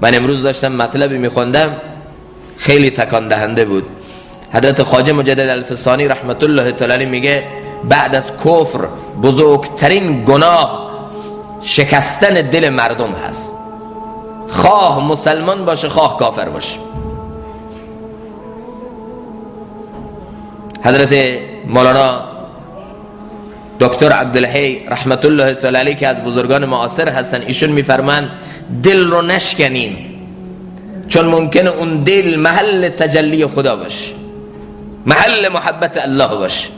من امروز داشتم مطلبی میخوندم خیلی تکان دهنده بود. حضرت خواجه مجدد الفسانی رحمت الله تعالی میگه بعد از کفر بزرگترین گناه شکستن دل مردم هست، خواه مسلمان باشه خواه کافر باشه. حضرت مولانا دکتر عبدالحی رحمت الله تعالی که از بزرگان معاصر هستن، ایشون میفرمان دل رو نشکنین، چون ممکنه اون دل محل تجلی خدا باشه، محل محبت الله باشه.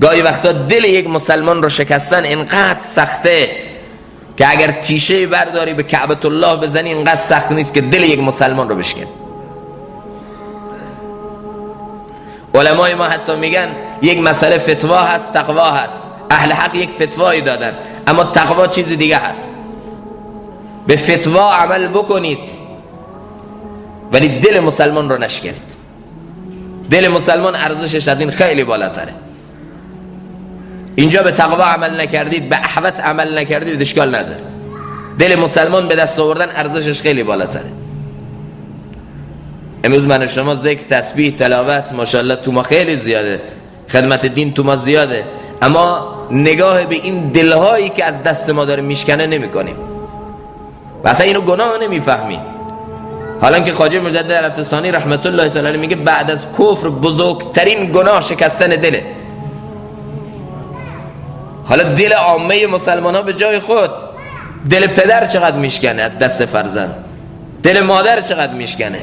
گاهی وقتا دل یک مسلمان رو شکستن اینقدر سخته که اگر تیشه برداری به کعبة الله بزنی اینقدر سخت نیست که دل یک مسلمان رو بشکن. علمای ما حتی میگن یک مسئله فتوا هست، تقوا هست. اهل حق یک فتوایی دادن، اما تقوا چیز دیگه هست. به فتوا عمل بکنید ولی دل مسلمان رو نشکنید. دل مسلمان ارزشش از این خیلی بالاتره. اینجا به تقوا عمل نکردید، به احوط عمل نکردید، اشکال نداره. دل مسلمان به دست آوردن ارزشش خیلی بالاتره. امروز من شما ذکر، تسبیح، تلاوت ماشاءالله تو ما خیلی زیاده، خدمت دین تو ما زیاده، اما نگاه به این دلهایی که از دست ما داره میشکنه نمی کنیم و اصلا اینو گناه نمیفهمیم. حالا که خواجه مجدد الفسانی رحمت الله تعالی میگه بعد از کفر بزرگترین گناه شکستن دله. حالا دل عامه مسلمان ها به جای خود، دل پدر چقدر میشکنه از دست فرزند، دل مادر چقدر میشکنه،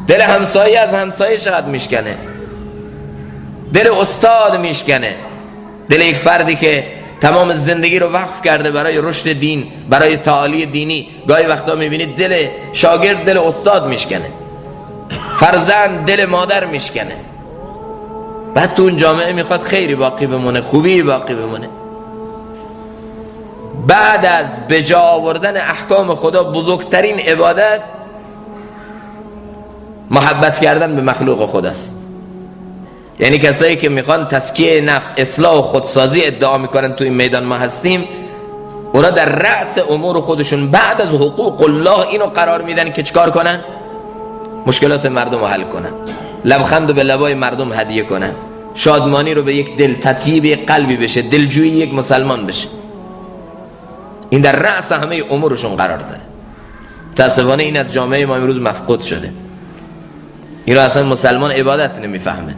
دل همسایه از همسایه چقدر میشکنه، دل استاد میشکنه، دل یک فردی که تمام زندگی رو وقف کرده برای رشد دین، برای تعالی دینی. گاهی وقتا میبینید دل شاگرد دل استاد میشکنه، فرزند دل مادر میشکنه. بعد تو اون جامعه میخواد خیری باقی بمونه، خوبی باقی بمونه. بعد از به جا آوردن احکام خدا بزرگترین عبادت محبت کردن به مخلوق خداست. یعنی کسایی که میخوان تزکیه نفس، اصلاح و خودسازی ادعا میکنن تو این میدان ما هستیم، اونا در رأس امور خودشون بعد از حقوق الله اینو قرار میدن که چکار کنن؟ مشکلات مردم رو حل کنن، لبخند رو به لبای مردم هدیه کنن، شادمانی رو به یک دل، تطیب یک قلبی بشه، دلجویی یک مسلمان بشه. این در رأس همه امورشون قرار داره. متاسفانه این از جامعه ما امروز مفقود شده. این رو اصلا مسلمان عبادت نمیفهمه.